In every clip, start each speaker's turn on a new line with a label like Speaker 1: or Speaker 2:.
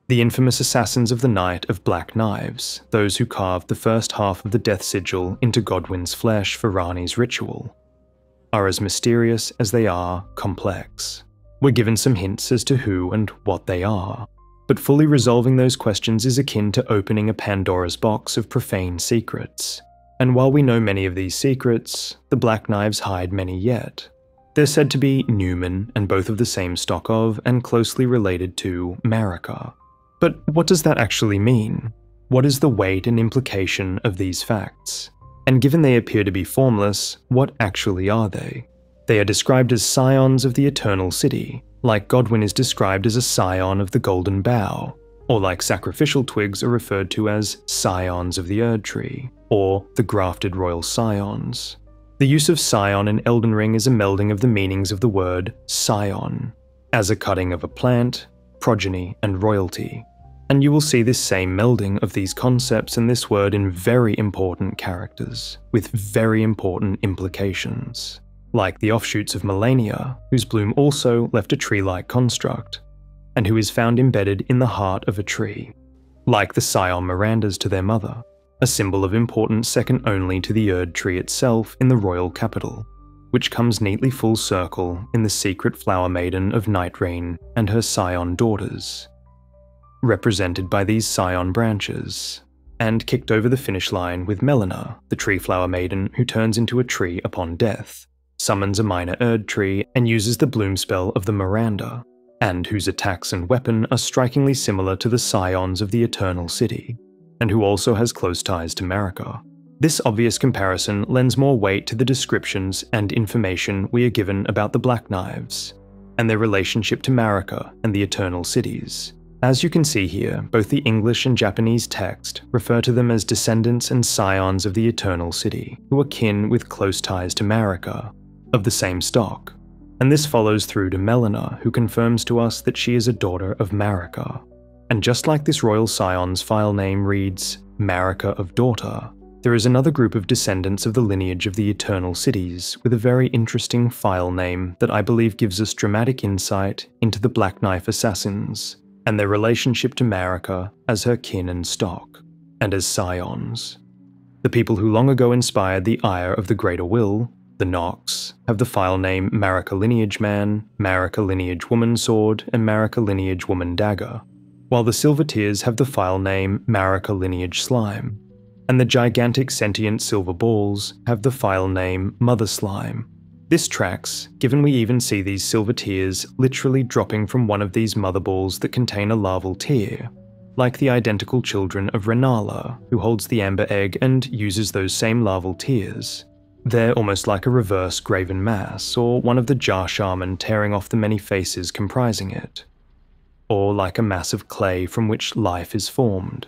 Speaker 1: The infamous assassins of the Night of Black Knives, those who carved the first half of the death sigil into Godwyn's flesh for Rani's ritual, are as mysterious as they are complex. We're given some hints as to who and what they are, but fully resolving those questions is akin to opening a Pandora's box of profane secrets. And while we know many of these secrets, the Black Knives hide many yet. They're said to be Numen and both of the same stock of and closely related to Marika. But what does that actually mean? What is the weight and implication of these facts? And given they appear to be formless, what actually are they? They are described as scions of the Eternal City, like Godwyn is described as a scion of the Golden Bough, or like sacrificial twigs are referred to as scions of the Erd Tree, or the grafted royal scions. The use of scion in Elden Ring is a melding of the meanings of the word scion, as a cutting of a plant, progeny, and royalty. And you will see this same melding of these concepts and this word in very important characters, with very important implications, like the offshoots of Melania, whose bloom also left a tree-like construct, and who is found embedded in the heart of a tree, like the scion Mirandas to their mother, a symbol of importance second only to the Erd Tree itself in the royal capital, which comes neatly full circle in the secret flower maiden of Night Rain and her scion daughters, represented by these scion branches, and kicked over the finish line with Melina, the tree flower maiden who turns into a tree upon death, summons a minor Erd Tree and uses the bloom spell of the Miranda, and whose attacks and weapon are strikingly similar to the scions of the Eternal City, and who also has close ties to Marika. This obvious comparison lends more weight to the descriptions and information we are given about the Black Knives, and their relationship to Marika and the Eternal Cities. As you can see here, both the English and Japanese text refer to them as descendants and scions of the Eternal City, who are kin with close ties to Marika, of the same stock. And this follows through to Melina, who confirms to us that she is a daughter of Marika. And just like this royal scion's file name reads, Marika of Daughter, there is another group of descendants of the lineage of the Eternal Cities with a very interesting file name that I believe gives us dramatic insight into the Black Knife assassins, and their relationship to Marika as her kin and stock, and as scions. The people who long ago inspired the ire of the Greater Will, the Nox, have the file name Marika Lineage Man, Marika Lineage Woman Sword, and Marika Lineage Woman Dagger, while the Silver Tears have the file name Marika Lineage Slime, and the gigantic sentient silver balls have the file name Mother Slime. This tracks, given we even see these silver tears literally dropping from one of these mother balls that contain a larval tear, like the identical children of Renala, who holds the amber egg and uses those same larval tears. They're almost like a reverse graven mass, or one of the jar shaman tearing off the many faces comprising it, or like a mass of clay from which life is formed.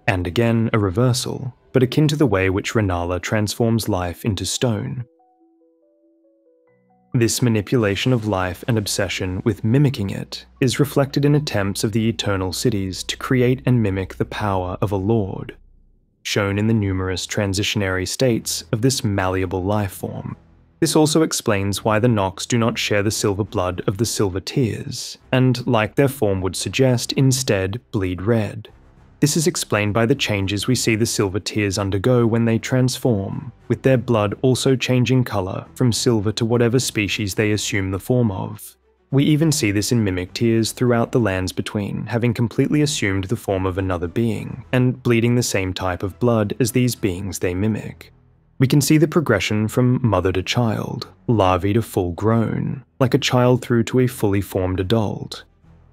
Speaker 1: And again, a reversal, but akin to the way which Renala transforms life into stone. This manipulation of life and obsession with mimicking it is reflected in attempts of the Eternal Cities to create and mimic the power of a lord, shown in the numerous transitionary states of this malleable life form. This also explains why the Nox do not share the silver blood of the Silver Tears, and, like their form would suggest, instead bleed red. This is explained by the changes we see the Silver Tears undergo when they transform, with their blood also changing colour from silver to whatever species they assume the form of. We even see this in mimic tears throughout the Lands Between, having completely assumed the form of another being, and bleeding the same type of blood as these beings they mimic. We can see the progression from mother to child, larvae to full grown, like a child through to a fully formed adult.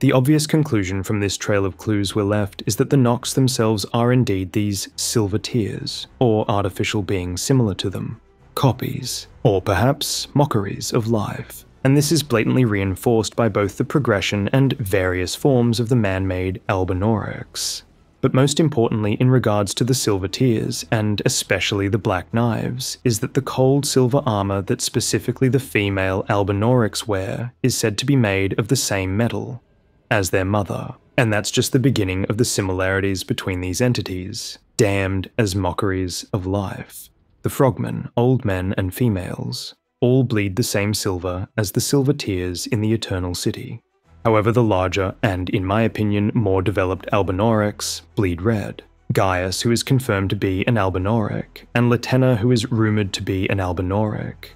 Speaker 1: The obvious conclusion from this trail of clues we're left is that the Nox themselves are indeed these silver tears, or artificial beings similar to them, copies, or perhaps mockeries of life. And this is blatantly reinforced by both the progression and various forms of the man-made Albinaurics. But most importantly in regards to the Silver Tears, and especially the Black Knives, is that the cold silver armor that specifically the female Albinaurics wear is said to be made of the same metal as their mother, and that's just the beginning of the similarities between these entities, damned as mockeries of life. The frogmen, old men and females, all bleed the same silver as the Silver Tears in the Eternal City. However, the larger, and in my opinion more developed Albinaurics bleed red. Gaius, who is confirmed to be an Albinauric, and Latenna, who is rumoured to be an Albinauric,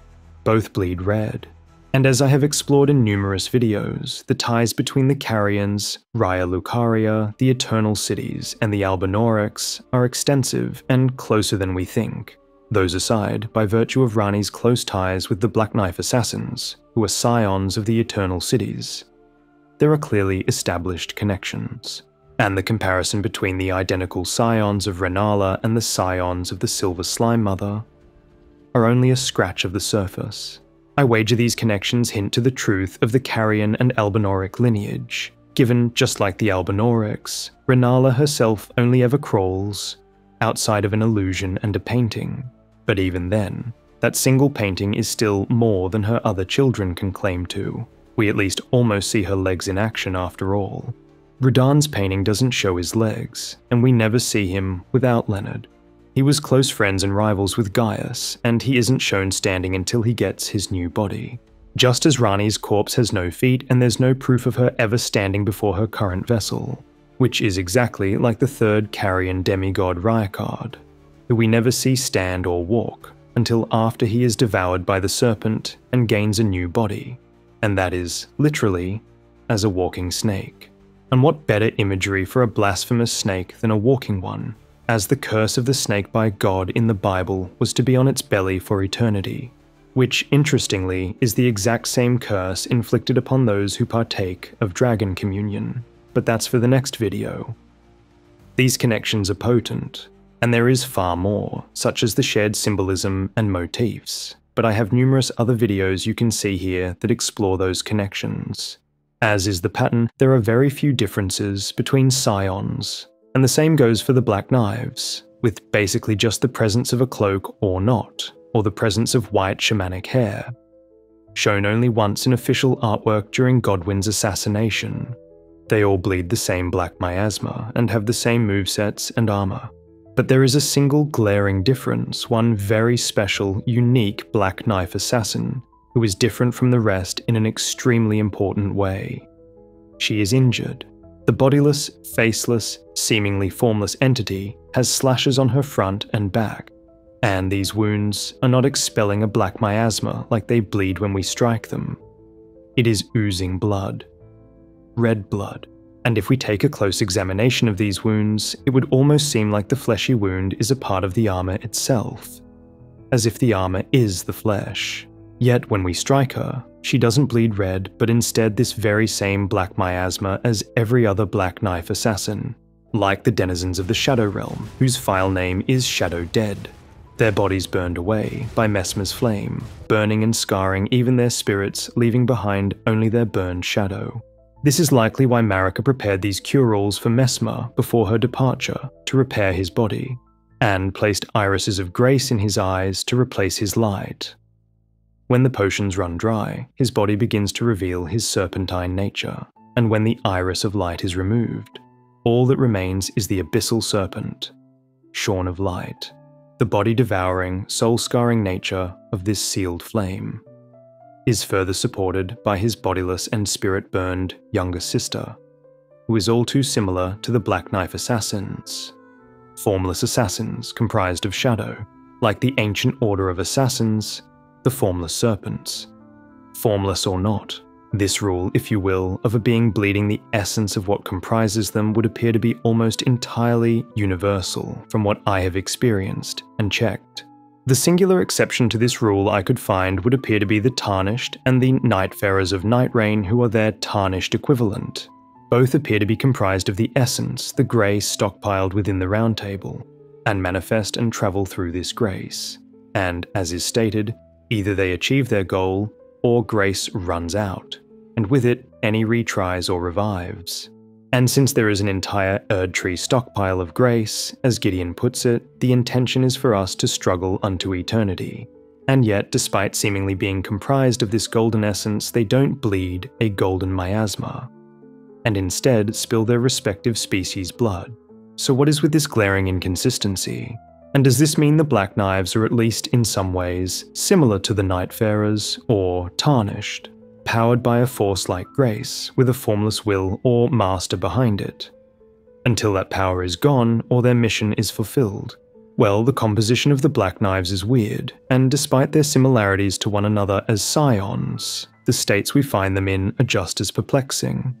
Speaker 1: both bleed red. And as I have explored in numerous videos, the ties between the Carians, Raya Lucaria, the Eternal Cities, and the Albinaurics are extensive and closer than we think. Those aside, by virtue of Ranni's close ties with the Black Knife Assassins, who are scions of the Eternal Cities, there are clearly established connections. And the comparison between the identical scions of Renala and the scions of the Silver Slime Mother are only a scratch of the surface. I wager these connections hint to the truth of the Carian and Albinauric lineage, given, just like the Albinaurics, Renala herself only ever crawls outside of an illusion and a painting. But even then, that single painting is still more than her other children can claim to. We at least almost see her legs in action after all. Radahn's painting doesn't show his legs, and we never see him without Leonard. He was close friends and rivals with Gaius, and he isn't shown standing until he gets his new body. Just as Ranni's corpse has no feet, and there's no proof of her ever standing before her current vessel, which is exactly like the third Carian demigod Ryakard, who we never see stand or walk until after he is devoured by the serpent and gains a new body, and that is, literally, as a walking snake. And what better imagery for a blasphemous snake than a walking one, as the curse of the snake by God in the Bible was to be on its belly for eternity, which, interestingly, is the exact same curse inflicted upon those who partake of dragon communion. But that's for the next video. These connections are potent, and there is far more, such as the shared symbolism and motifs, but I have numerous other videos you can see here that explore those connections. As is the pattern, there are very few differences between scions, and the same goes for the Black Knives, with basically just the presence of a cloak or not, or the presence of white shamanic hair, shown only once in official artwork during Godwyn's assassination. They all bleed the same black miasma and have the same movesets and armor. But there is a single glaring difference, one very special, unique Black Knife assassin, who is different from the rest in an extremely important way. She is injured. The bodiless, faceless, seemingly formless entity has slashes on her front and back, and these wounds are not expelling a black miasma like they bleed when we strike them. It is oozing blood. Red blood. And if we take a close examination of these wounds, it would almost seem like the fleshy wound is a part of the armor itself, as if the armor is the flesh. Yet when we strike her, she doesn't bleed red, but instead this very same black miasma as every other Black Knife assassin, like the denizens of the Shadow Realm, whose file name is Shadow Dead. Their bodies burned away by Messmer's flame, burning and scarring even their spirits, leaving behind only their burned shadow. This is likely why Marika prepared these cure-alls for Messmer before her departure to repair his body, and placed irises of grace in his eyes to replace his light. When the potions run dry, his body begins to reveal his serpentine nature, and when the iris of light is removed, all that remains is the abyssal serpent, shorn of light, the body-devouring, soul-scarring nature of this sealed flame is further supported by his bodiless and spirit-burned younger sister, who is all too similar to the Black Knife assassins. Formless assassins comprised of shadow, like the ancient order of assassins, the Formless Serpents. Formless or not, this rule, if you will, of a being bleeding the essence of what comprises them would appear to be almost entirely universal from what I have experienced and checked. The singular exception to this rule I could find would appear to be the Tarnished and the Nightfarers of Nightrain, who are their tarnished equivalent. Both appear to be comprised of the essence, the grace stockpiled within the Round Table, and manifest and travel through this grace. And, as is stated, either they achieve their goal, or grace runs out, and with it, any retries or revives. And since there is an entire Erdtree stockpile of grace, as Gideon puts it, the intention is for us to struggle unto eternity. And yet, despite seemingly being comprised of this golden essence, they don't bleed a golden miasma, and instead spill their respective species' blood. So what is with this glaring inconsistency? And does this mean the Black Knives are at least in some ways similar to the Nightfarers, or tarnished? empowered by a force like grace, with a formless will or master behind it. Until that power is gone, or their mission is fulfilled. Well, the composition of the Black Knives is weird, and despite their similarities to one another as scions, the states we find them in are just as perplexing.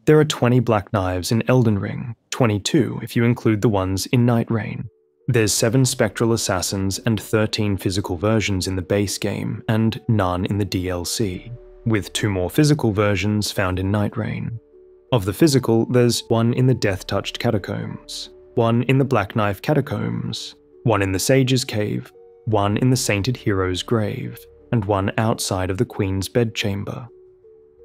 Speaker 1: There are 20 Black Knives in Elden Ring, 22 if you include the ones in Night Rain. There's 7 spectral assassins and 13 physical versions in the base game, and none in the DLC, with 2 more physical versions found in Night Rain. Of the physical, there's 1 in the Death-Touched Catacombs, 1 in the Black Knife Catacombs, 1 in the Sage's Cave, 1 in the Sainted Hero's Grave, and 1 outside of the Queen's Bedchamber,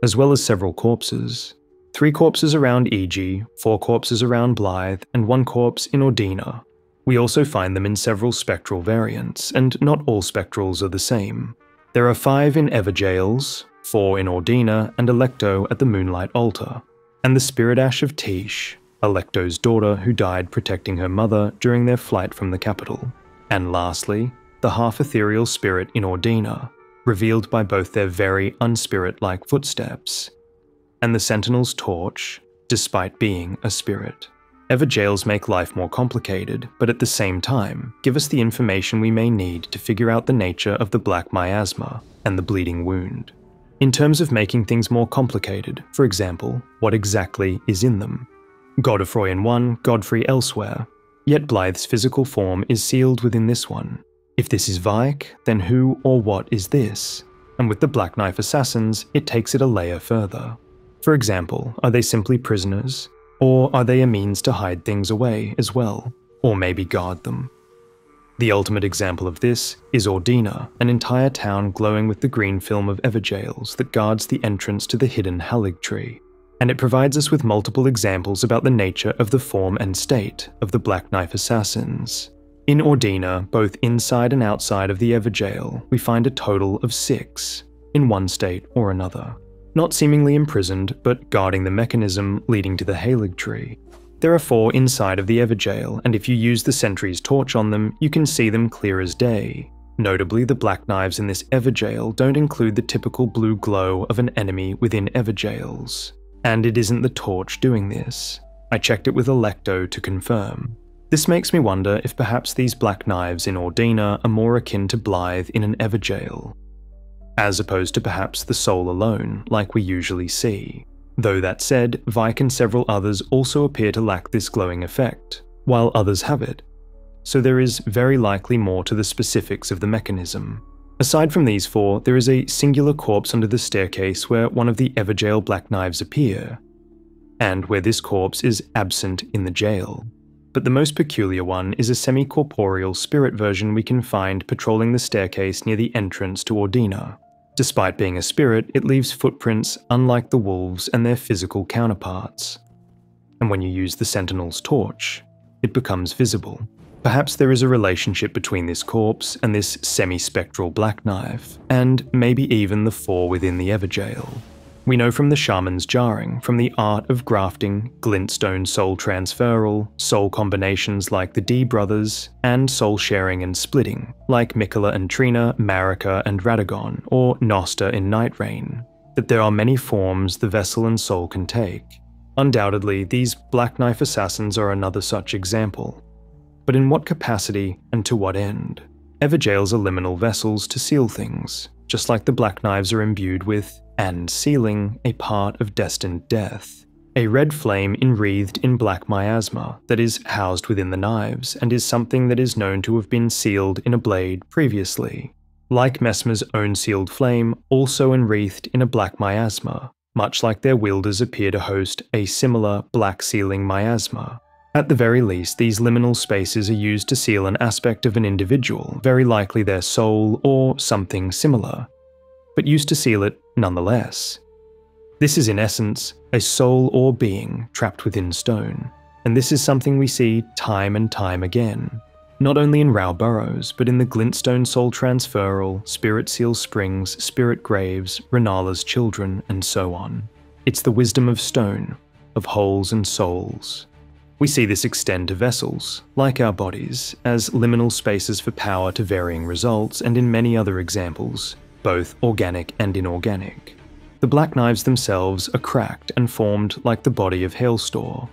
Speaker 1: as well as several corpses. 3 corpses around Iji, 4 corpses around Blythe, and 1 corpse in Ordina. We also find them in several spectral variants, and not all spectrals are the same. There are 5 in Evergails, 4 in Ordina, and Alecto at the Moonlight Altar, and the Spirit Ash of Tish, Alecto's daughter who died protecting her mother during their flight from the capital. And lastly, the half-ethereal spirit in Ordina, revealed by both their very unspirit-like footsteps, and the Sentinel's torch, despite being a spirit. Evergails make life more complicated, but at the same time, give us the information we may need to figure out the nature of the Black Miasma and the Bleeding Wound. In terms of making things more complicated, for example, what exactly is in them? Godfrey in one, Godfrey elsewhere, yet Blythe's physical form is sealed within this one. If this is Vike, then who or what is this? And with the Black Knife Assassins, it takes it a layer further. For example, are they simply prisoners? Or are they a means to hide things away as well, or maybe guard them? The ultimate example of this is Ordina, an entire town glowing with the green film of Evergails that guards the entrance to the hidden Halig tree, and it provides us with multiple examples about the nature of the form and state of the Black Knife Assassins. In Ordina, both inside and outside of the Evergail, we find a total of 6, in one state or another. Not seemingly imprisoned, but guarding the mechanism leading to the Halig tree. There are 4 inside of the Evergail, and if you use the sentry's torch on them, you can see them clear as day. Notably, the Black Knives in this Evergail don't include the typical blue glow of an enemy within Evergails. And it isn't the torch doing this. I checked it with Alecto to confirm. This makes me wonder if perhaps these Black Knives in Ordina are more akin to Blythe in an Evergail, as opposed to perhaps the soul alone, like we usually see. Though that said, Vike and several others also appear to lack this glowing effect, while others have it. So there is very likely more to the specifics of the mechanism. Aside from these 4, there is a singular corpse under the staircase where one of the Evergail Black Knives appear, and where this corpse is absent in the jail. But the most peculiar one is a semi-corporeal spirit version we can find patrolling the staircase near the entrance to Ordina. Despite being a spirit, it leaves footprints unlike the wolves and their physical counterparts. And when you use the Sentinel's torch, it becomes visible. Perhaps there is a relationship between this corpse and this semi-spectral Black Knife, and maybe even the 4 within the Evergail. We know from the Shaman's Jarring, from the art of grafting, glintstone soul transferal, soul combinations like the D brothers, and soul sharing and splitting, like Mikola and Trina, Marika and Radagon, or Nosta in Night Rain, that there are many forms the vessel and soul can take. Undoubtedly, these Black Knife Assassins are another such example. But in what capacity and to what end? Evergails are liminal vessels to seal things, just like the Black Knives are imbued with, and sealing, a part of destined death. A red flame enwreathed in black miasma that is housed within the knives and is something that is known to have been sealed in a blade previously. Like Messmer's own sealed flame, also enwreathed in a black miasma, much like their wielders appear to host a similar black sealing miasma. At the very least, these liminal spaces are used to seal an aspect of an individual, very likely their soul or something similar, but used to seal it nonetheless. This is in essence a soul or being trapped within stone, and this is something we see time and time again, not only in Rao Burrows, but in the Glintstone Soul Transferal, Spirit Seal Springs, Spirit Graves, Renala's Children, and so on. It's the wisdom of stone, of holes and souls. We see this extend to vessels, like our bodies, as liminal spaces for power to varying results, and in many other examples, both organic and inorganic. The black knives themselves are cracked and formed like the body of Hailstor,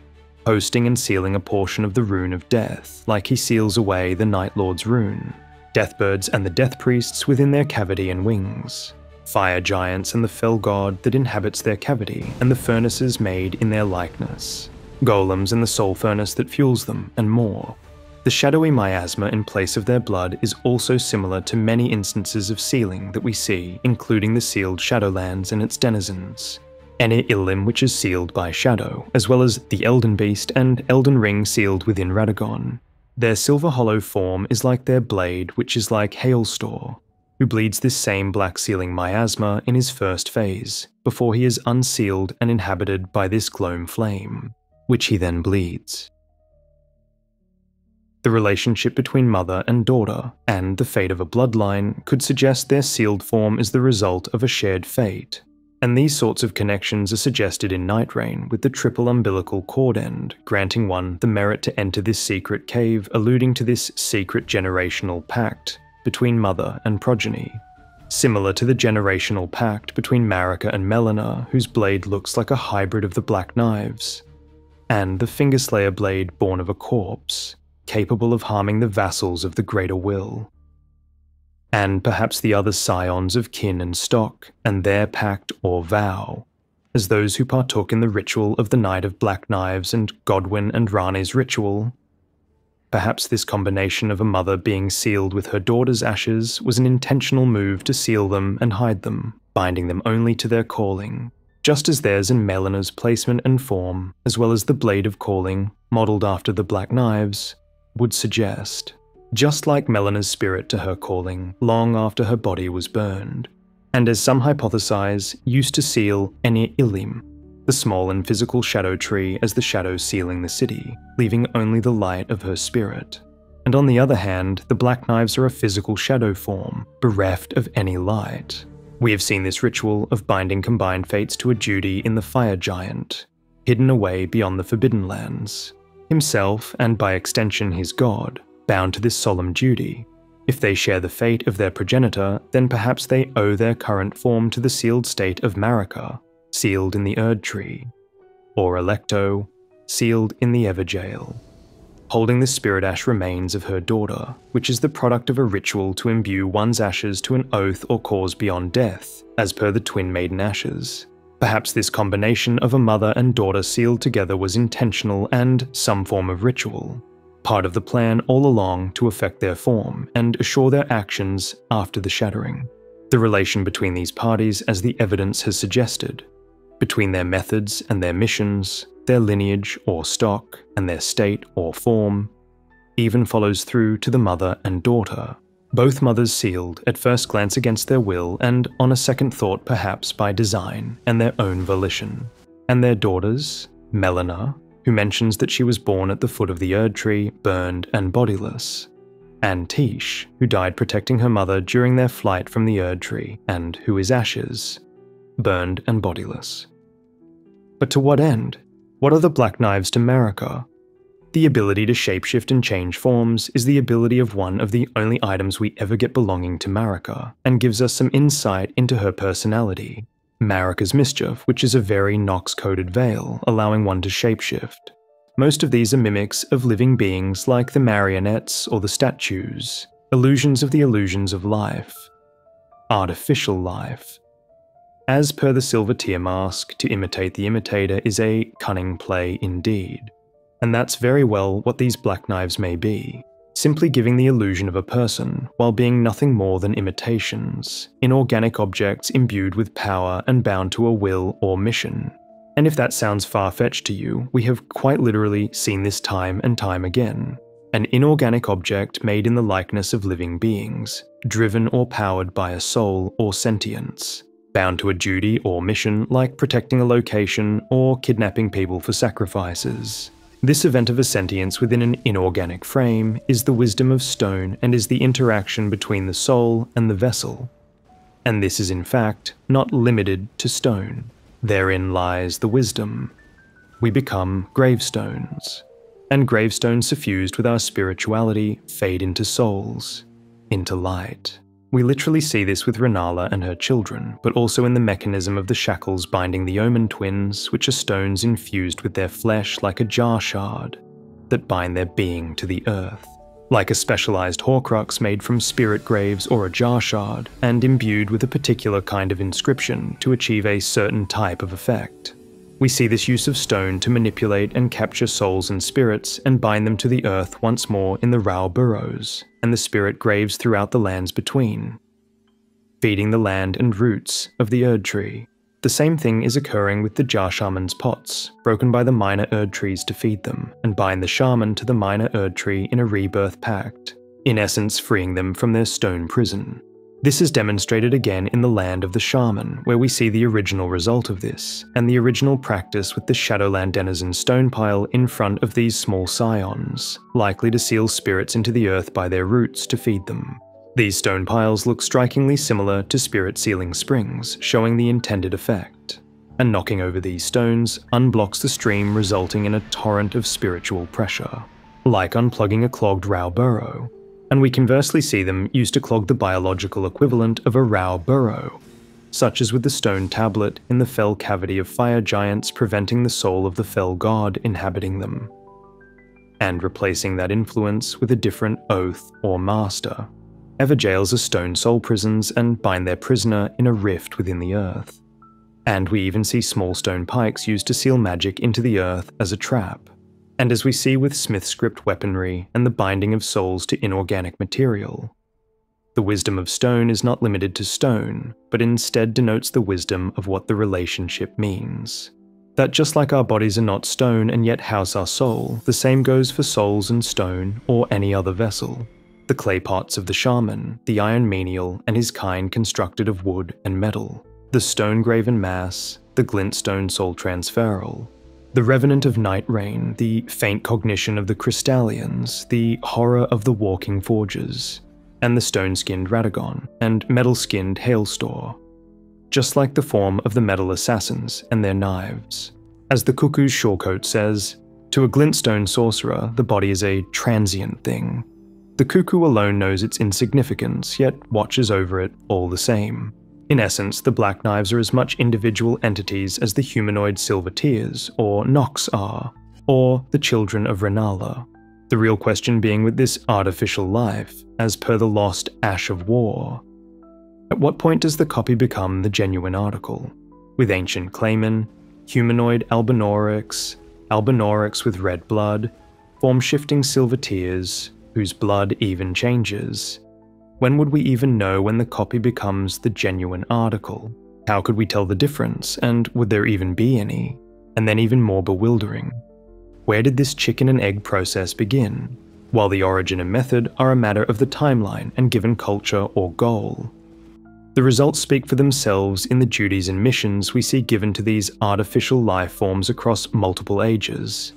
Speaker 1: hosting and sealing a portion of the Rune of Death, like he seals away the Night Lord's rune, Deathbirds and the Death Priests within their cavity and wings, fire giants and the fell god that inhabits their cavity and the furnaces made in their likeness, golems and the soul furnace that fuels them, and more. The shadowy miasma in place of their blood is also similar to many instances of sealing that we see, including the sealed Shadowlands and its denizens, Ene Illim, which is sealed by shadow, as well as the Elden Beast and Elden Ring sealed within Radagon. Their silver hollow form is like their blade, which is like Hailstor, who bleeds this same black sealing miasma in his first phase, before he is unsealed and inhabited by this gloam flame, which he then bleeds. The relationship between mother and daughter, and the fate of a bloodline, could suggest their sealed form is the result of a shared fate, and these sorts of connections are suggested in Night Rain with the triple umbilical cord end, granting one the merit to enter this secret cave, alluding to this secret generational pact between mother and progeny, similar to the generational pact between Marika and Melina, whose blade looks like a hybrid of the Black Knives, and the Fingerslayer blade born of a corpse, capable of harming the vassals of the Greater Will, and perhaps the other scions of kin and stock, and their pact or vow, as those who partook in the ritual of the Night of Black Knives and Godwyn and Rani's ritual. Perhaps this combination of a mother being sealed with her daughter's ashes was an intentional move to seal them and hide them, binding them only to their calling, just as theirs in Melina's placement and form, as well as the Blade of Calling, modelled after the Black Knives, would suggest, just like Melina's spirit to her calling long after her body was burned, and as some hypothesize, used to seal Ene Illim, the small and physical shadow tree, as the shadow sealing the city, leaving only the light of her spirit. And on the other hand, the Black Knives are a physical shadow form, bereft of any light. We have seen this ritual of binding combined fates to a duty in the Fire Giant, hidden away beyond the Forbidden Lands. Himself, and by extension his god, bound to this solemn duty. If they share the fate of their progenitor, then perhaps they owe their current form to the sealed state of Marika, sealed in the Erd Tree, or Electo, sealed in the Evergaol, holding the spirit ash remains of her daughter, which is the product of a ritual to imbue one's ashes to an oath or cause beyond death, as per the Twin Maiden Ashes. Perhaps this combination of a mother and daughter sealed together was intentional and some form of ritual, part of the plan all along to affect their form and assure their actions after the shattering. The relation between these parties, as the evidence has suggested, between their methods and their missions, their lineage or stock, and their state or form, even follows through to the mother and daughter. Both mothers sealed at first glance against their will and on a second thought perhaps by design and their own volition. And their daughters, Melina, who mentions that she was born at the foot of the Erd Tree, burned and bodiless, and Tish, who died protecting her mother during their flight from the Erd Tree and who is ashes, burned and bodiless. But to what end? What are the Black Knives to Marika? The ability to shapeshift and change forms is the ability of one of the only items we ever get belonging to Marika, and gives us some insight into her personality. Marika's Mischief, which is a very Nox-coded veil, allowing one to shapeshift. Most of these are mimics of living beings like the marionettes or the statues, illusions of the illusions of life. Artificial life. As per the Silver Tear Mask, to imitate the imitator is a cunning play indeed. And that's very well what these Black Knives may be, simply giving the illusion of a person, while being nothing more than imitations, inorganic objects imbued with power and bound to a will or mission. And if that sounds far-fetched to you, we have quite literally seen this time and time again. An inorganic object made in the likeness of living beings, driven or powered by a soul or sentience, bound to a duty or mission like protecting a location or kidnapping people for sacrifices. This event of a sentience within an inorganic frame is the wisdom of stone and is the interaction between the soul and the vessel. And this is in fact not limited to stone. Therein lies the wisdom. We become gravestones, and gravestones suffused with our spirituality fade into souls, into light. We literally see this with Renala and her children, but also in the mechanism of the shackles binding the Omen twins, which are stones infused with their flesh like a jar shard, that bind their being to the earth. Like a specialized Horcrux made from spirit graves or a jar shard, and imbued with a particular kind of inscription to achieve a certain type of effect. We see this use of stone to manipulate and capture souls and spirits and bind them to the earth once more in the Rao burrows, and the spirit graves throughout the lands between, feeding the land and roots of the Erd tree. The same thing is occurring with the Jar Shaman's pots, broken by the minor Erd trees to feed them, and bind the shaman to the minor Erd tree in a rebirth pact, in essence freeing them from their stone prison. This is demonstrated again in the land of the shaman, where we see the original result of this, and the original practice with the Shadowland denizen stone pile in front of these small scions, likely to seal spirits into the earth by their roots to feed them. These stone piles look strikingly similar to spirit sealing springs, showing the intended effect, and knocking over these stones unblocks the stream, resulting in a torrent of spiritual pressure, like unplugging a clogged Rao burrow, and we conversely see them used to clog the biological equivalent of a Rao burrow, such as with the stone tablet in the fell cavity of fire giants, preventing the soul of the fell god inhabiting them, and replacing that influence with a different oath or master. Everjails are stone soul prisons and bind their prisoner in a rift within the earth. And we even see small stone pikes used to seal magic into the earth as a trap. And as we see with smith script weaponry and the binding of souls to inorganic material, the wisdom of stone is not limited to stone, but instead denotes the wisdom of what the relationship means. That just like our bodies are not stone and yet house our soul, the same goes for souls and stone or any other vessel. The clay pots of the shaman, the iron menial and his kind constructed of wood and metal, the stone graven mass, the glintstone soul transferal, the revenant of night rain, the faint cognition of the crystallians, the horror of the walking forges, and the stone-skinned Radagon and metal-skinned Hailstore, just like the form of the metal assassins and their knives. As the Cuckoo's Shorecoat says, to a glintstone sorcerer, the body is a transient thing. The cuckoo alone knows its insignificance, yet watches over it all the same. In essence, the Black Knives are as much individual entities as the humanoid Silver Tears, or Nox are, or the children of Renala. The real question being with this artificial life, as per the lost Ash of War. At what point does the copy become the genuine article? With ancient Clayman, humanoid Albinorix with red blood, form-shifting Silver Tears, whose blood even changes. When would we even know when the copy becomes the genuine article? How could we tell the difference, and would there even be any? And then even more bewildering, where did this chicken and egg process begin? While the origin and method are a matter of the timeline and given culture or goal. The results speak for themselves in the duties and missions we see given to these artificial life forms across multiple ages,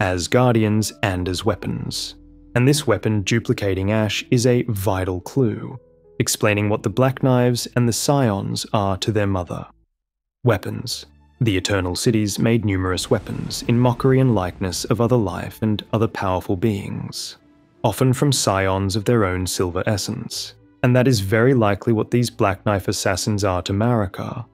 Speaker 1: as guardians and as weapons. And this weapon duplicating Ash is a vital clue, explaining what the Black Knives and the Scions are to their mother. Weapons. The Eternal Cities made numerous weapons in mockery and likeness of other life and other powerful beings, often from scions of their own silver essence, and that is very likely what these Black Knife assassins are to Marika.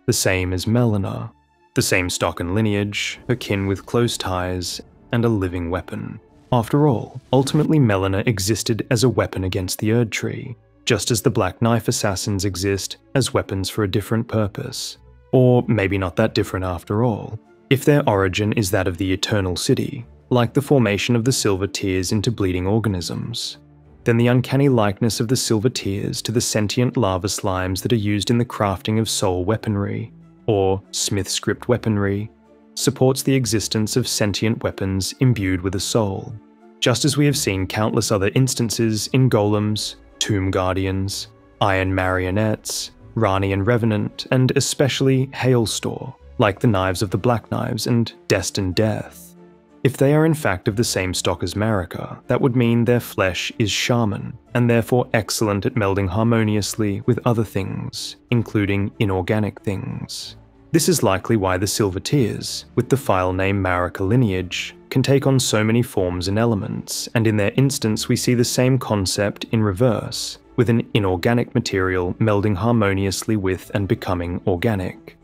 Speaker 1: The same as Melina, the same stock and lineage, akin with close ties, and a living weapon. After all, ultimately Melina existed as a weapon against the Erd Tree, just as the Black Knife assassins exist as weapons for a different purpose. Or maybe not that different after all. If their origin is that of the Eternal City, like the formation of the Silver Tears into bleeding organisms, then the uncanny likeness of the Silver Tears to the sentient lava slimes that are used in the crafting of soul weaponry, or smith script weaponry, supports the existence of sentient weapons imbued with a soul, just as we have seen countless other instances in golems, tomb guardians, iron marionettes, Rani and Revenant, and especially Hailstore, like the knives of the Black Knives and Destined Death. If they are in fact of the same stock as Marika, that would mean their flesh is shaman, and therefore excellent at melding harmoniously with other things, including inorganic things. This is likely why the Silver Tears, with the file name Marika lineage, can take on so many forms and elements, and in their instance we see the same concept in reverse, with an inorganic material melding harmoniously with and becoming organic,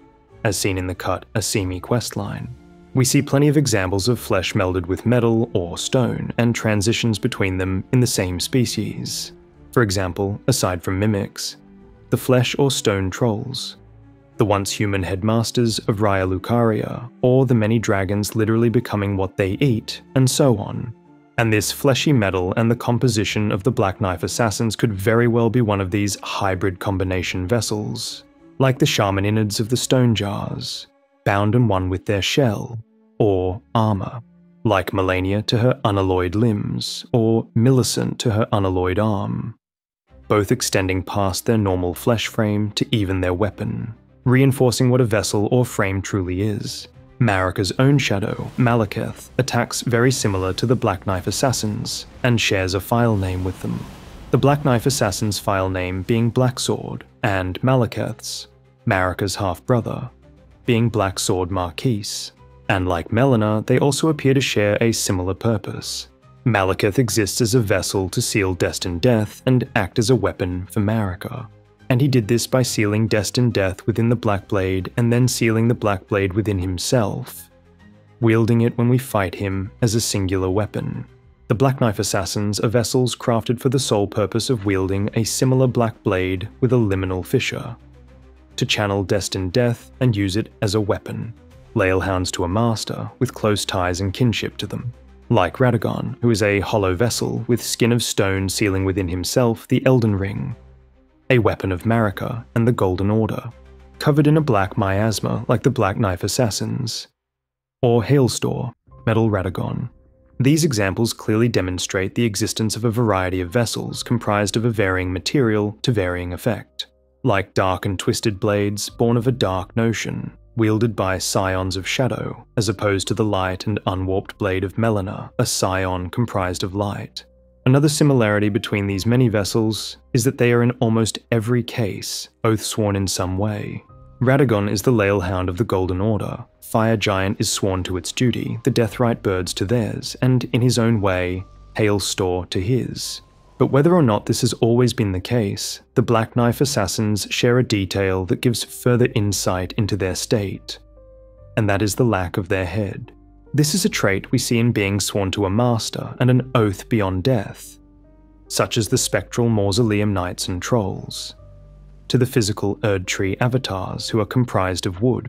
Speaker 1: as seen in the cut Asimi questline. We see plenty of examples of flesh melded with metal or stone and transitions between them in the same species. For example, aside from mimics, the flesh or stone trolls, the once human headmasters of Raya Lucaria, or the many dragons literally becoming what they eat, and so on. And this fleshy metal and the composition of the Black Knife assassins could very well be one of these hybrid combination vessels, like the shaman innards of the stone jars, bound and one with their shell, or armor, like Melania to her unalloyed limbs, or Millicent to her unalloyed arm, both extending past their normal flesh frame to even their weapon, reinforcing what a vessel or frame truly is. Marika's own shadow, Malekith, attacks very similar to the Black Knife assassins, and shares a file name with them. The Black Knife assassin's file name being Blacksword, and Malekith's, Marika's half-brother, being Blacksword Marquise, and like Melina, they also appear to share a similar purpose. Malekith exists as a vessel to seal destined death and act as a weapon for Marika, and he did this by sealing destined death within the Blackblade and then sealing the Blackblade within himself, wielding it when we fight him as a singular weapon. The Black Knife assassins are vessels crafted for the sole purpose of wielding a similar black blade with a liminal fissure, to channel destined death and use it as a weapon. Lalehounds to a master with close ties and kinship to them, like Radagon, who is a hollow vessel with skin of stone sealing within himself the Elden Ring, a weapon of Marika and the Golden Order, covered in a black miasma like the Black Knife assassins, or Hailstor, Metal Radagon. These examples clearly demonstrate the existence of a variety of vessels comprised of a varying material to varying effect, like dark and twisted blades born of a dark notion, wielded by scions of shadow, as opposed to the light and unwarped blade of Melina, a scion comprised of light. Another similarity between these many vessels is that they are in almost every case oath-sworn in some way. Radagon is the Lalehound of the Golden Order, Fire Giant is sworn to its duty, the Deathrite birds to theirs, and in his own way, Hailstor to his. But whether or not this has always been the case, the Black Knife assassins share a detail that gives further insight into their state, and that is the lack of their head. This is a trait we see in beings sworn to a master and an oath beyond death, such as the spectral Mausoleum Knights and Trolls, to the physical Erdtree avatars who are comprised of wood.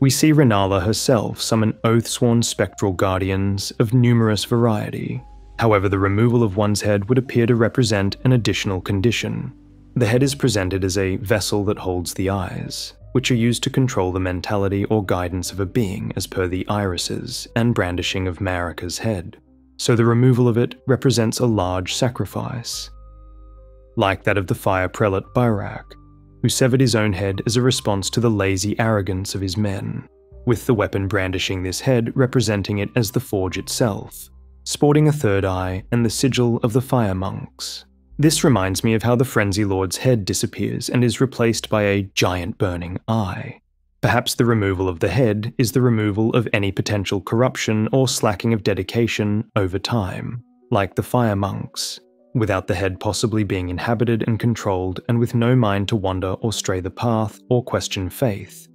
Speaker 1: We see Renala herself summon oath-sworn spectral guardians of numerous variety. However, the removal of one's head would appear to represent an additional condition. The head is presented as a vessel that holds the eyes, which are used to control the mentality or guidance of a being as per the irises and brandishing of Marika's head, so the removal of it represents a large sacrifice, like that of the fire prelate Byrak, who severed his own head as a response to the lazy arrogance of his men, with the weapon brandishing this head representing it as the forge itself, sporting a third eye and the sigil of the fire monks. This reminds me of how the Frenzy Lord's head disappears and is replaced by a giant burning eye. Perhaps the removal of the head is the removal of any potential corruption or slacking of dedication over time, like the fire monks, without the head possibly being inhabited and controlled and with no mind to wander or stray the path or question faith,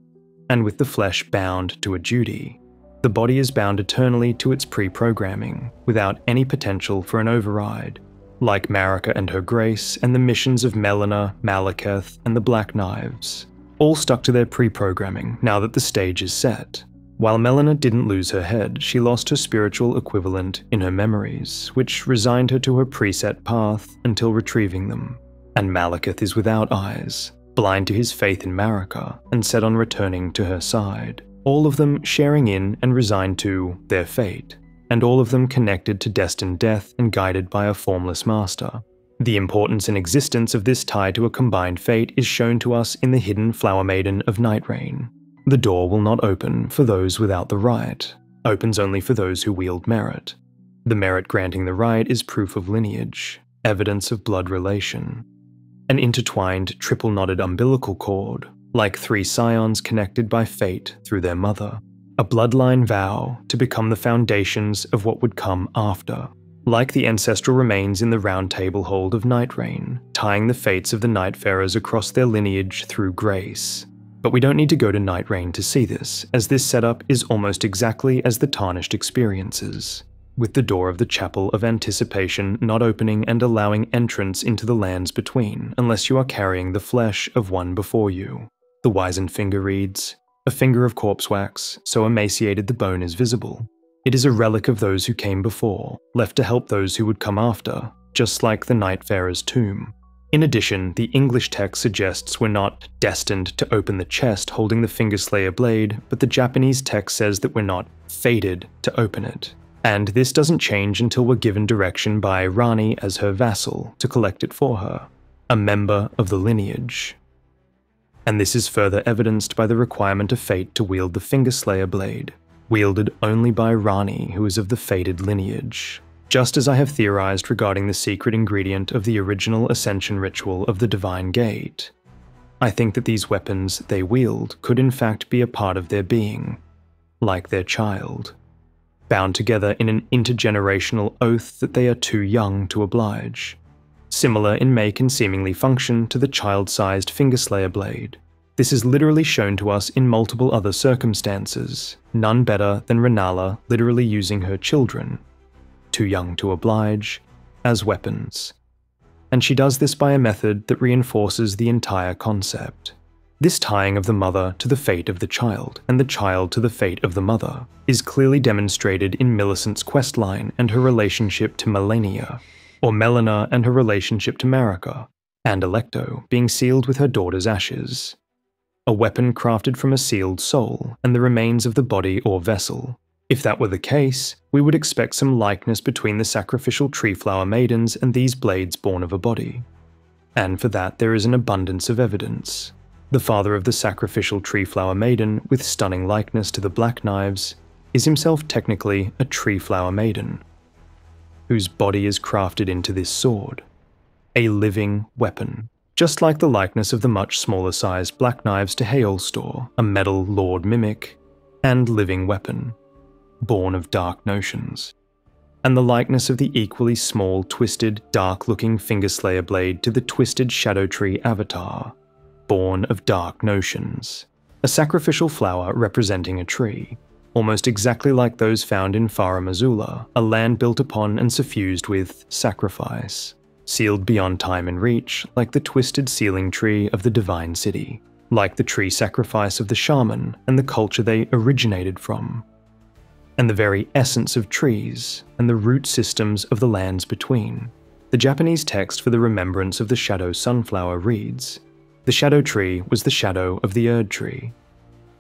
Speaker 1: and with the flesh bound to a duty. The body is bound eternally to its pre-programming, without any potential for an override, like Marika and her grace and the missions of Melina, Malekith, and the Black Knives, all stuck to their pre-programming now that the stage is set. While Melina didn't lose her head, she lost her spiritual equivalent in her memories, which resigned her to her preset path until retrieving them. And Malekith is without eyes, blind to his faith in Marika, and set on returning to her side, all of them sharing in and resigned to their fate, and all of them connected to destined death and guided by a formless master. The importance and existence of this tie to a combined fate is shown to us in the hidden Flower Maiden of Night Rain. The door will not open for those without the right, opens only for those who wield merit. The merit granting the right is proof of lineage, evidence of blood relation. An intertwined, triple-knotted umbilical cord, like three scions connected by fate through their mother. A bloodline vow to become the foundations of what would come after. like the ancestral remains in the Round Table Hold of Nightrain, tying the fates of the Nightfarers across their lineage through grace. But we don't need to go to Nightrain to see this, as this setup is almost exactly as the Tarnished experiences, with the door of the Chapel of Anticipation not opening and allowing entrance into the lands between, unless you are carrying the flesh of one before you. The wizened finger reads, "A finger of corpse wax, so emaciated the bone is visible. It is a relic of those who came before, left to help those who would come after, just like the Nightfarer's tomb." In addition, the English text suggests we're not destined to open the chest holding the Fingerslayer blade, but the Japanese text says that we're not fated to open it. And this doesn't change until we're given direction by Rani as her vassal to collect it for her, a member of the lineage. And this is further evidenced by the requirement of fate to wield the Fingerslayer blade, wielded only by Rani, who is of the fated lineage. Just as I have theorized regarding the secret ingredient of the original Ascension ritual of the Divine Gate, I think that these weapons they wield could in fact be a part of their being, like their child, bound together in an intergenerational oath that they are too young to oblige, similar in make and seemingly function to the child-sized Fingerslayer blade. This is literally shown to us in multiple other circumstances, none better than Renala literally using her children, too young to oblige, as weapons. And she does this by a method that reinforces the entire concept. This tying of the mother to the fate of the child, and the child to the fate of the mother, is clearly demonstrated in Millicent's questline and her relationship to Melania, or Melina and her relationship to Marika, and Alecto being sealed with her daughter's ashes. A weapon crafted from a sealed soul and the remains of the body or vessel. If that were the case, we would expect some likeness between the sacrificial Treeflower maidens and these blades born of a body. And for that there is an abundance of evidence. The father of the sacrificial Treeflower maiden, with stunning likeness to the Black Knives, is himself technically a Treeflower maiden, whose body is crafted into this sword. A living weapon. Just like the likeness of the much smaller sized Black Knives to Hailstor, a metal lord mimic, and living weapon, born of dark notions. And the likeness of the equally small, twisted, dark-looking Fingerslayer blade to the twisted Shadow Tree avatar, born of dark notions. A sacrificial flower representing a tree, almost exactly like those found in Fara Mazula, a land built upon and suffused with sacrifice, sealed beyond time and reach like the twisted sealing tree of the Divine City, like the tree sacrifice of the shaman and the culture they originated from, and the very essence of trees and the root systems of the lands between. The Japanese text for the remembrance of the shadow sunflower reads, "The shadow tree was the shadow of the Erd tree,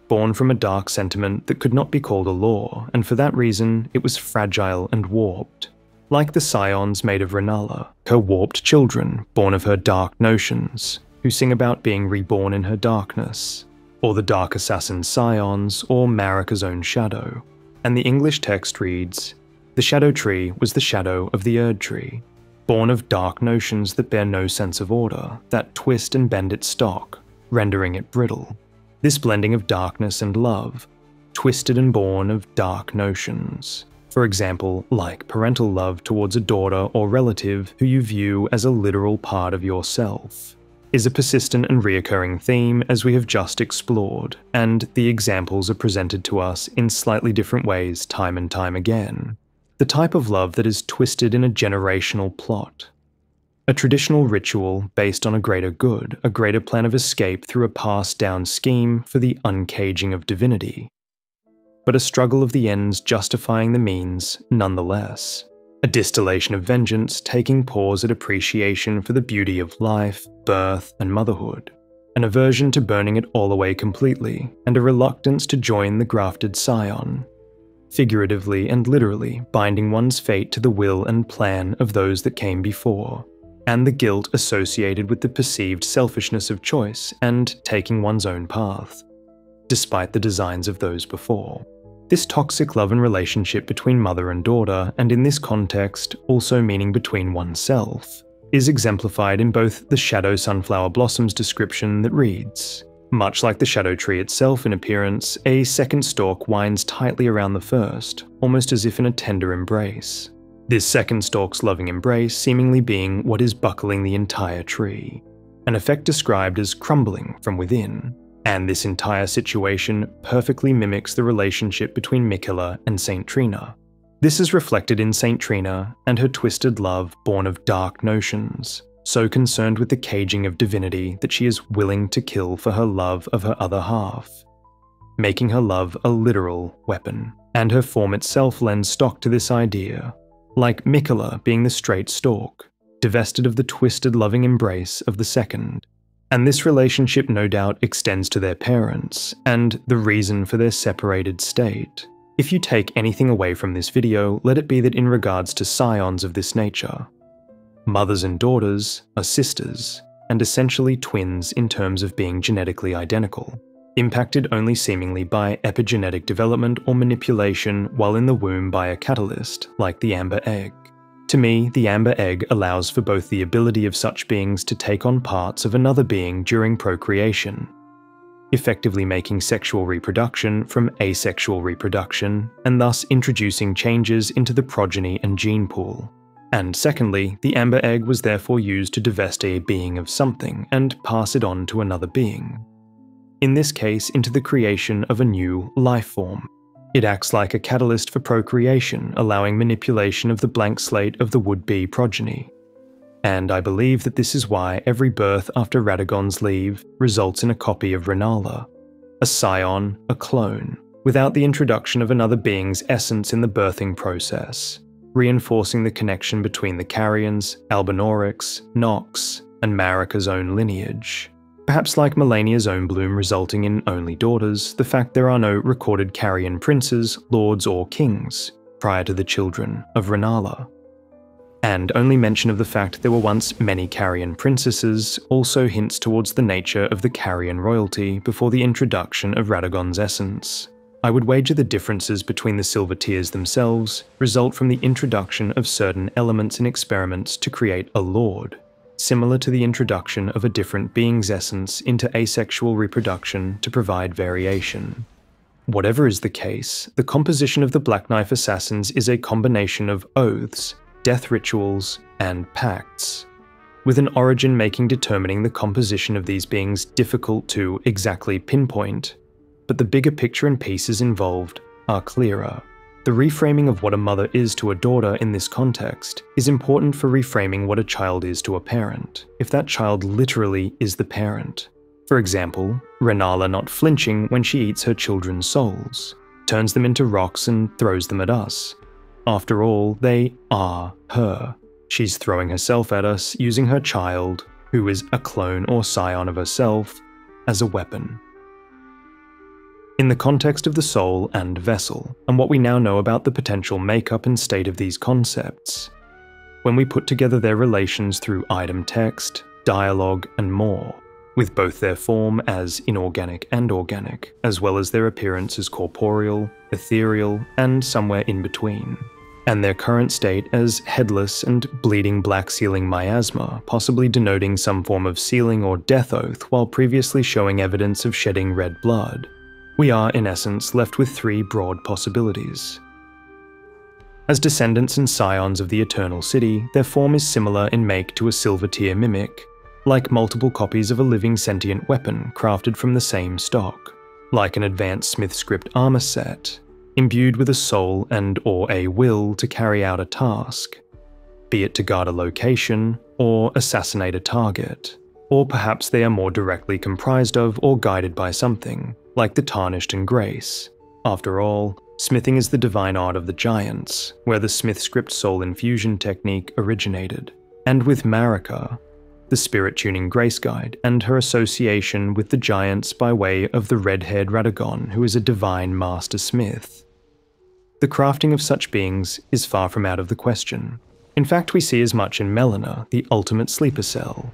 Speaker 1: born from a dark sentiment that could not be called a law, and for that reason it was fragile and warped. Like the scions made of Renala, her warped children, born of her dark notions, who sing about being reborn in her darkness, or the dark assassin scions, or Marika's own shadow." And the English text reads, "The shadow tree was the shadow of the Erd tree, born of dark notions that bear no sense of order, that twist and bend its stock, rendering it brittle. This blending of darkness and love, twisted and born of dark notions. For example, like parental love towards a daughter or relative who you view as a literal part of yourself, is a persistent and reoccurring theme as we have just explored, and the examples are presented to us in slightly different ways time and time again. The type of love that is twisted in a generational plot. A traditional ritual based on a greater good, a greater plan of escape through a passed-down scheme for the uncaging of divinity. But a struggle of the ends justifying the means nonetheless. A distillation of vengeance taking pause at appreciation for the beauty of life, birth, and motherhood. An aversion to burning it all away completely, and a reluctance to join the grafted scion. Figuratively and literally binding one's fate to the will and plan of those that came before, and the guilt associated with the perceived selfishness of choice and taking one's own path, despite the designs of those before. This toxic love and relationship between mother and daughter, and in this context also meaning between oneself, is exemplified in both the Shadow Sunflower Blossoms description that reads, "Much like the shadow tree itself in appearance, a second stalk winds tightly around the first, almost as if in a tender embrace. This second stalk's loving embrace seemingly being what is buckling the entire tree, an effect described as crumbling from within, and this entire situation perfectly mimics the relationship between Miquella and Saint Trina. This is reflected in Saint Trina and her twisted love born of dark notions, so concerned with the caging of divinity that she is willing to kill for her love of her other half, making her love a literal weapon, and her form itself lends stock to this idea, like Miquella being the straight stalk, divested of the twisted loving embrace of the second. And this relationship no doubt extends to their parents, and the reason for their separated state. If you take anything away from this video, let it be that in regards to scions of this nature, mothers and daughters are sisters, and essentially twins in terms of being genetically identical, impacted only seemingly by epigenetic development or manipulation while in the womb by a catalyst, like the amber egg. To me, the amber egg allows for both the ability of such beings to take on parts of another being during procreation, effectively making sexual reproduction from asexual reproduction, and thus introducing changes into the progeny and gene pool. And secondly, the amber egg was therefore used to divest a being of something and pass it on to another being. In this case, into the creation of a new life form. It acts like a catalyst for procreation, allowing manipulation of the blank slate of the would-be progeny. And I believe that this is why every birth after Radagon's leave results in a copy of Rennala, a scion, a clone, without the introduction of another being's essence in the birthing process, reinforcing the connection between the Carrions, Albinaurics, Nox, and Marika's own lineage. Perhaps like Melania's own bloom resulting in only daughters, the fact there are no recorded Carrion princes, lords, or kings prior to the children of Rennala. And only mention of the fact there were once many Carrion princesses also hints towards the nature of the Carrion royalty before the introduction of Radagon's essence. I would wager the differences between the Silver Tears themselves result from the introduction of certain elements in experiments to create a lord, similar to the introduction of a different being's essence into asexual reproduction to provide variation. Whatever is the case, the composition of the Black Knife Assassins is a combination of oaths, death rituals, and pacts, with an origin making determining the composition of these beings difficult to exactly pinpoint, but the bigger picture and pieces involved are clearer. The reframing of what a mother is to a daughter in this context is important for reframing what a child is to a parent, if that child literally is the parent. For example, Rennala not flinching when she eats her children's souls, turns them into rocks and throws them at us. After all, they are her. She's throwing herself at us using her child, who is a clone or scion of herself, as a weapon. In the context of the soul and vessel, and what we now know about the potential makeup and state of these concepts, when we put together their relations through item text, dialogue, and more, with both their form as inorganic and organic, as well as their appearance as corporeal, ethereal, and somewhere in between, and their current state as headless and bleeding black sealing miasma, possibly denoting some form of sealing or death oath while previously showing evidence of shedding red blood, we are, in essence, left with three broad possibilities. As descendants and scions of the Eternal City, their form is similar in make to a Silver Tear mimic, like multiple copies of a living sentient weapon crafted from the same stock, like an advanced Smith script armor set, imbued with a soul and/or a will to carry out a task, be it to guard a location or assassinate a target, or perhaps they are more directly comprised of or guided by something, like the Tarnished and Grace. After all, smithing is the divine art of the Giants, where the Smith script soul infusion technique originated, and with Marika, the spirit tuning Grace Guide, and her association with the Giants by way of the red-haired Radagon, who is a divine master smith. The crafting of such beings is far from out of the question. In fact, we see as much in Melina, the ultimate sleeper cell,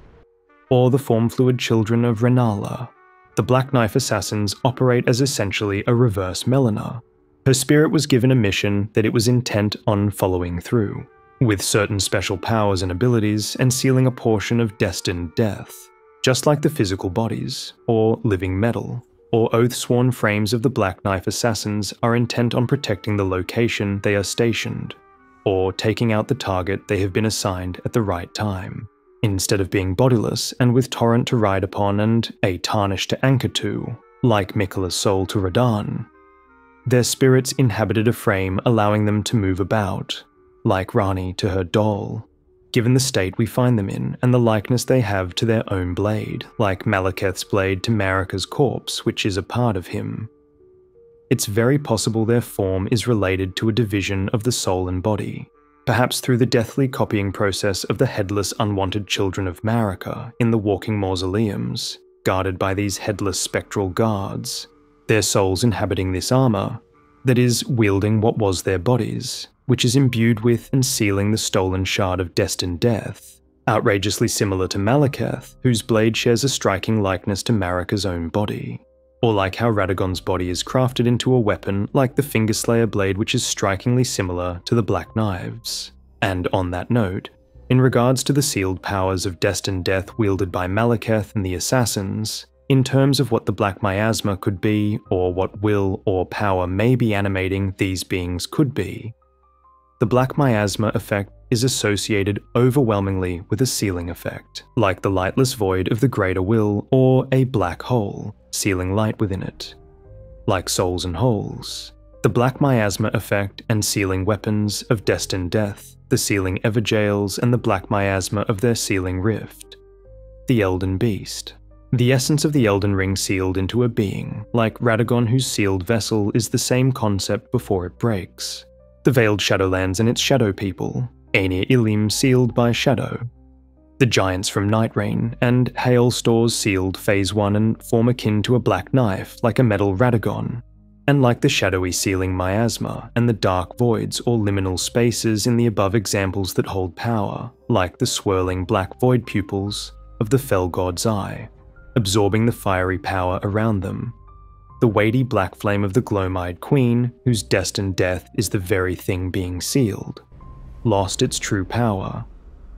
Speaker 1: or the form-fluid children of Rennala. The Black Knife Assassins operate as essentially a reverse Melina. Her spirit was given a mission that it was intent on following through, with certain special powers and abilities and sealing a portion of destined death, just like the physical bodies, or living metal, or oath-sworn frames of the Black Knife Assassins are intent on protecting the location they are stationed, or taking out the target they have been assigned at the right time, instead of being bodiless and with Torrent to ride upon and a tarnish to anchor to, like Miquella's soul to Radahn. Their spirits inhabited a frame allowing them to move about, like Ranni to her doll, given the state we find them in and the likeness they have to their own blade, like Malekith's blade to Marika's corpse, which is a part of him. It's very possible their form is related to a division of the soul and body, perhaps through the deathly copying process of the headless unwanted children of Marika in the walking mausoleums, guarded by these headless spectral guards, their souls inhabiting this armor, that is, wielding what was their bodies, which is imbued with and sealing the stolen shard of destined death, outrageously similar to Malekith, whose blade shares a striking likeness to Marika's own body. Or like how Radagon's body is crafted into a weapon like the Fingerslayer blade, which is strikingly similar to the Black Knives. And on that note, in regards to the sealed powers of destined death wielded by Malekith and the Assassins, in terms of what the Black Miasma could be, or what will or power may be animating these beings could be, the Black Miasma effect is associated overwhelmingly with a sealing effect, like the lightless void of the Greater Will or a black hole, sealing light within it. Like souls and holes, the Black Miasma effect and sealing weapons of destined death, the sealing Evergails and the Black Miasma of their sealing rift. The Elden Beast. The essence of the Elden Ring sealed into a being, like Radagon whose sealed vessel is the same concept before it breaks. The Veiled Shadowlands and its shadow people, Aenir Ilim sealed by shadow. The giants from Night Rain and Hailstores sealed Phase 1 and form akin to a black knife like a metal Radagon, and like the shadowy sealing miasma and the dark voids or liminal spaces in the above examples that hold power, like the swirling black void pupils of the Fell God's Eye, absorbing the fiery power around them. The weighty black flame of the Gloam-eyed Queen, whose destined death is the very thing being sealed, lost its true power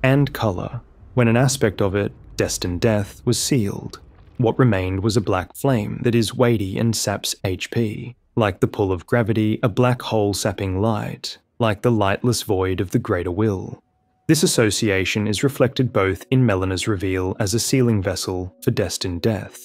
Speaker 1: and colour when an aspect of it, destined death, was sealed. What remained was a black flame that is weighty and saps HP, like the pull of gravity, a black hole sapping light, like the lightless void of the Greater Will. This association is reflected both in Melina's reveal as a sealing vessel for destined death,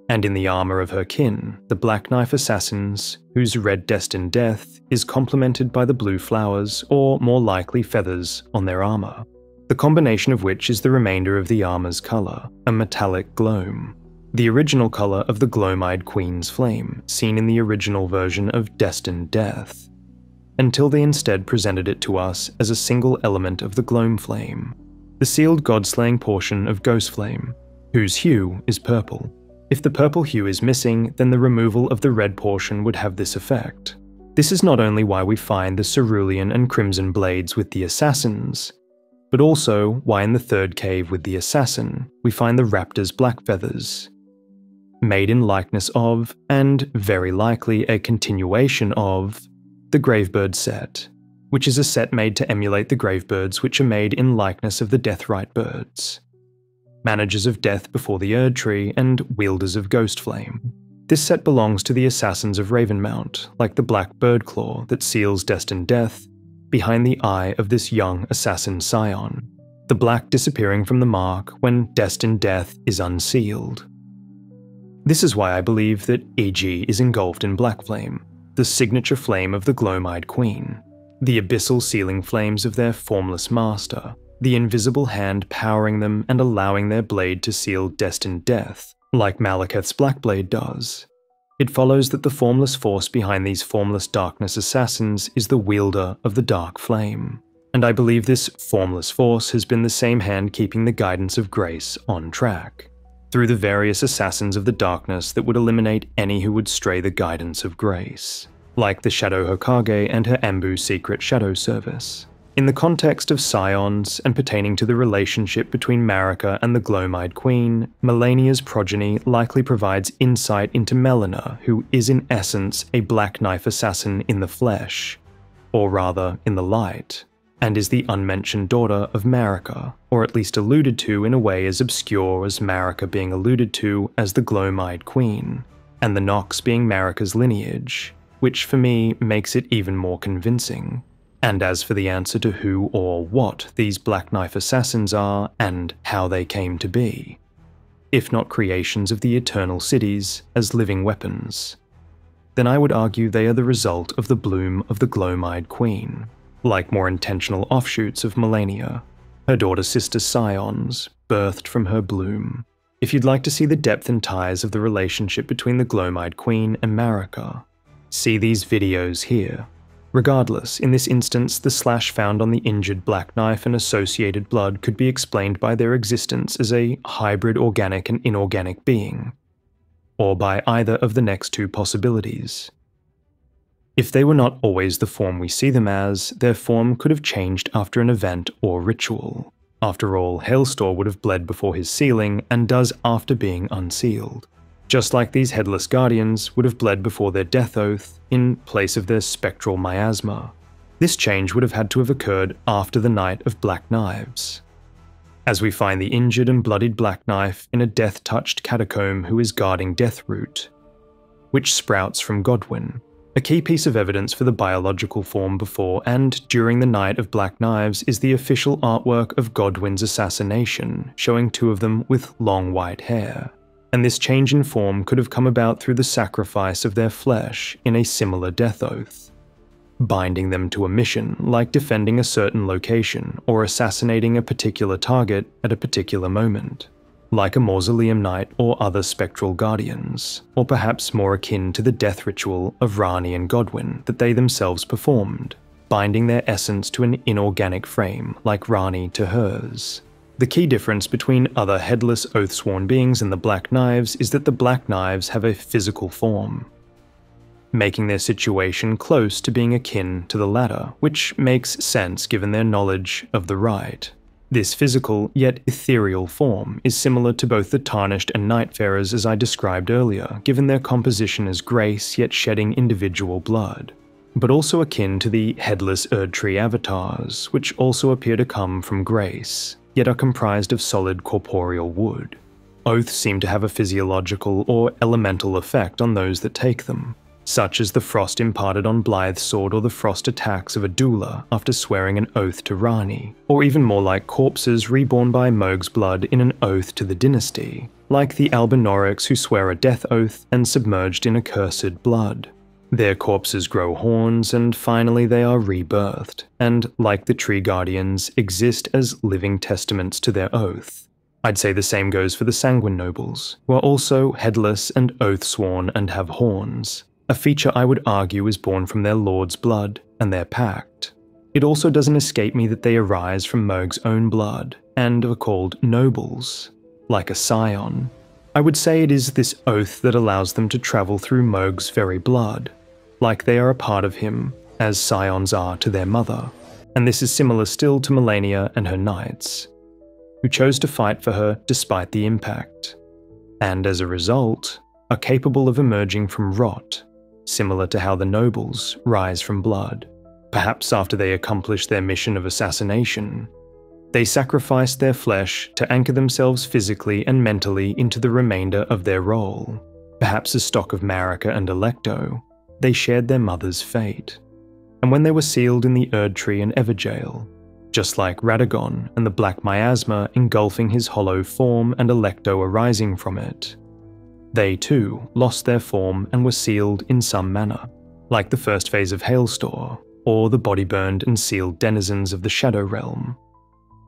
Speaker 1: and in the armour of her kin, the Black Knife Assassins, whose red destined death is complemented by the blue flowers, or more likely feathers, on their armour, the combination of which is the remainder of the armour's colour, a metallic gloam, the original colour of the Gloam-eyed Queen's flame, seen in the original version of Destined Death, until they instead presented it to us as a single element of the Gloam Flame, the sealed god-slaying portion of Ghost Flame, whose hue is purple. If the purple hue is missing, then the removal of the red portion would have this effect. This is not only why we find the cerulean and crimson blades with the assassins, but also why in the third cave with the assassin, we find the raptor's black feathers, made in likeness of, and very likely a continuation of, the Gravebird set, which is a set made to emulate the Gravebirds which are made in likeness of the Deathrite birds, managers of death before the Erd Tree and wielders of Ghost Flame. This set belongs to the assassins of Ravenmount, like the black bird claw that seals destined death behind the eye of this young assassin scion, the black disappearing from the mark when destined death is unsealed. This is why I believe that EG is engulfed in Black Flame, the signature flame of the Gloam-eyed Queen, the abyssal sealing flames of their formless master, the invisible hand powering them and allowing their blade to seal destined death, like Malekith's Blackblade does. It follows that the formless force behind these formless darkness assassins is the wielder of the dark flame, and I believe this formless force has been the same hand keeping the guidance of grace on track, through the various assassins of the darkness that would eliminate any who would stray the guidance of grace, like the Shadow Hokage and her Ambu secret shadow service. In the context of scions and pertaining to the relationship between Marika and the Gloam-eyed Queen, Melania's progeny likely provides insight into Melina, who is in essence a Black Knife assassin in the flesh, or rather in the light, and is the unmentioned daughter of Marika, or at least alluded to in a way as obscure as Marika being alluded to as the Gloam-eyed Queen, and the Nox being Marika's lineage, which for me makes it even more convincing. And as for the answer to who or what these Black Knife assassins are and how they came to be, if not creations of the eternal cities as living weapons, then I would argue they are the result of the bloom of the Gloam-eyed Queen, like more intentional offshoots of Melania, her daughter-sister scions, birthed from her bloom. If you'd like to see the depth and ties of the relationship between the Gloam-eyed Queen and Marika, see these videos here. Regardless, in this instance, the slash found on the injured Black Knife and associated blood could be explained by their existence as a hybrid organic and inorganic being, or by either of the next two possibilities. If they were not always the form we see them as, their form could have changed after an event or ritual. After all, Hailstor would have bled before his sealing, and does after being unsealed. Just like these headless guardians would have bled before their death oath, in place of their spectral miasma. This change would have had to have occurred after the Night of Black Knives, as we find the injured and bloodied Black Knife in a death-touched catacomb who is guarding Deathroot, which sprouts from Godwyn, a key piece of evidence for the biological form before and during the Night of Black Knives is the official artwork of Godwyn's assassination, showing two of them with long white hair. And this change in form could have come about through the sacrifice of their flesh in a similar death oath, binding them to a mission like defending a certain location or assassinating a particular target at a particular moment, like a Mausoleum Knight or other spectral guardians, or perhaps more akin to the death ritual of Rani and Godwyn that they themselves performed, binding their essence to an inorganic frame like Rani to hers. The key difference between other headless Oathsworn beings and the Black Knives is that the Black Knives have a physical form, making their situation close to being akin to the latter, which makes sense given their knowledge of the Rite. This physical, yet ethereal form is similar to both the Tarnished and Nightfarers as I described earlier, given their composition as grace yet shedding individual blood, but also akin to the headless Erdtree avatars, which also appear to come from grace, yet are comprised of solid corporeal wood. Oaths seem to have a physiological or elemental effect on those that take them, such as the frost imparted on Blythe's sword or the frost attacks of a doula after swearing an oath to Rani, or even more like corpses reborn by Mohg's blood in an oath to the dynasty, like the Albinorics who swear a death oath and submerged in accursed blood. Their corpses grow horns, and finally they are rebirthed, and, like the Tree Guardians, exist as living testaments to their oath. I'd say the same goes for the Sanguine Nobles, who are also headless and oath-sworn and have horns, a feature I would argue is born from their lord's blood and their pact. It also doesn't escape me that they arise from Mohg's own blood, and are called nobles, like a scion. I would say it is this oath that allows them to travel through Mohg's very blood, like they are a part of him, as scions are to their mother. And this is similar still to Melania and her knights, who chose to fight for her despite the impact, and as a result, are capable of emerging from rot, similar to how the nobles rise from blood. Perhaps after they accomplish their mission of assassination, they sacrificed their flesh to anchor themselves physically and mentally into the remainder of their role. Perhaps as stock of Marika and Alecto, they shared their mother's fate. And when they were sealed in the Erdtree and Pevigeild, just like Radagon and the Black Miasma engulfing his hollow form and Alecto arising from it, they too lost their form and were sealed in some manner, like the first phase of Hailstor, or the body-burned and sealed denizens of the Shadow Realm,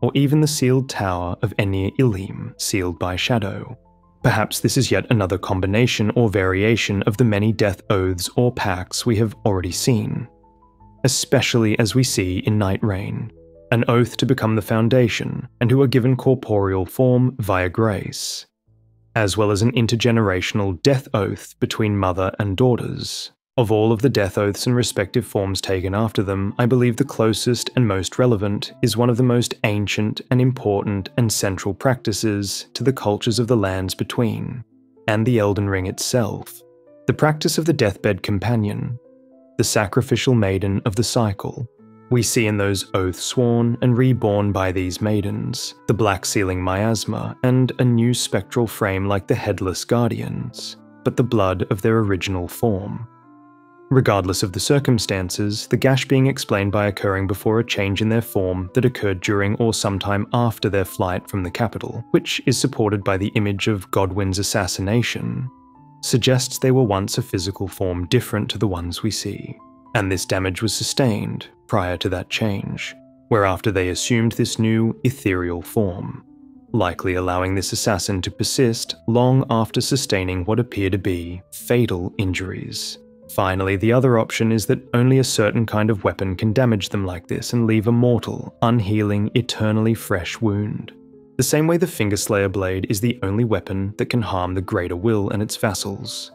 Speaker 1: or even the sealed tower of Enir Ilim sealed by Shadow. Perhaps this is yet another combination or variation of the many death oaths or pacts we have already seen, especially as we see in Night Rain, an oath to become the Foundation and who are given corporeal form via grace, as well as an intergenerational death oath between mother and daughters. Of all of the death oaths and respective forms taken after them, I believe the closest and most relevant is one of the most ancient and important and central practices to the cultures of the lands between, and the Elden Ring itself, the practice of the deathbed companion, the sacrificial maiden of the cycle. We see in those oaths sworn and reborn by these maidens, the black sealing miasma, and a new spectral frame like the headless guardians, but the blood of their original form. Regardless of the circumstances, the gash being explained by occurring before a change in their form that occurred during or sometime after their flight from the capital, which is supported by the image of Godwyn's assassination, suggests they were once a physical form different to the ones we see, and this damage was sustained prior to that change, whereafter they assumed this new, ethereal form, likely allowing this assassin to persist long after sustaining what appear to be fatal injuries. Finally, the other option is that only a certain kind of weapon can damage them like this and leave a mortal, unhealing, eternally fresh wound. The same way the Fingerslayer blade is the only weapon that can harm the Greater Will and its vassals.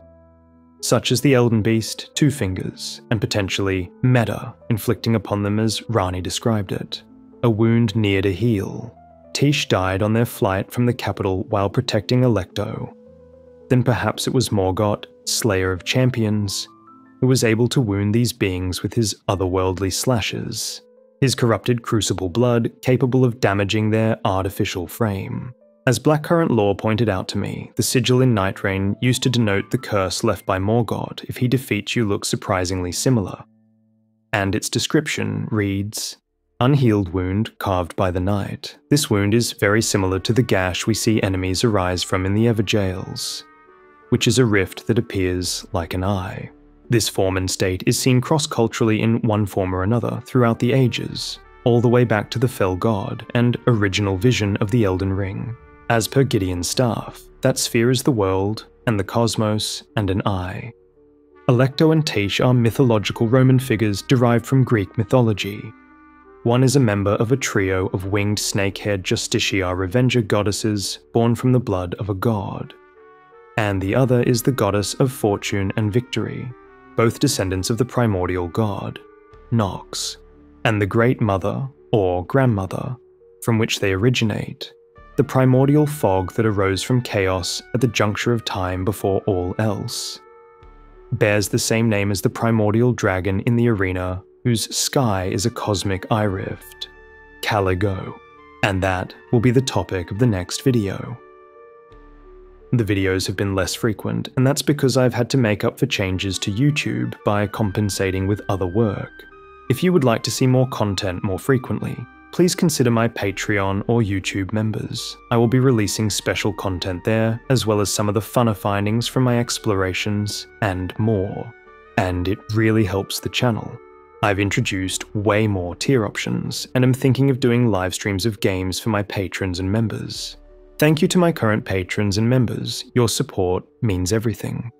Speaker 1: Such as the Elden Beast, Two Fingers, and potentially Meta, inflicting upon them as Rani described it, a wound near to heal. Tish died on their flight from the capital while protecting Alecto. Then perhaps it was Morgott, Slayer of Champions, who was able to wound these beings with his otherworldly slashes, his corrupted crucible blood capable of damaging their artificial frame. As Blackcurrant lore pointed out to me, the sigil in Night Rain used to denote the curse left by Morgott if he defeats you look surprisingly similar. And its description reads, "Unhealed wound carved by the night. This wound is very similar to the gash we see enemies arise from in the Pevigeild, which is a rift that appears like an eye. This form and state is seen cross-culturally in one form or another throughout the ages, all the way back to the Fell God and original vision of the Elden Ring. As per Gideon's staff, that sphere is the world, and the cosmos, and an eye. Alecto and Tish are mythological Roman figures derived from Greek mythology. One is a member of a trio of winged snake-haired Justitia Revenger goddesses born from the blood of a god, and the other is the goddess of fortune and victory, both descendants of the primordial god, Nox, and the Great Mother, or Grandmother, from which they originate, the primordial fog that arose from chaos at the juncture of time before all else. Bears the same name as the primordial dragon in the arena, whose sky is a cosmic eye rift, Caligo, and that will be the topic of the next video. The videos have been less frequent, and that's because I've had to make up for changes to YouTube by compensating with other work. If you would like to see more content more frequently, please consider my Patreon or YouTube members. I will be releasing special content there, as well as some of the funner findings from my explorations, and more. And it really helps the channel. I've introduced way more tier options, and am thinking of doing live streams of games for my patrons and members. Thank you to my current patrons and members, your support means everything.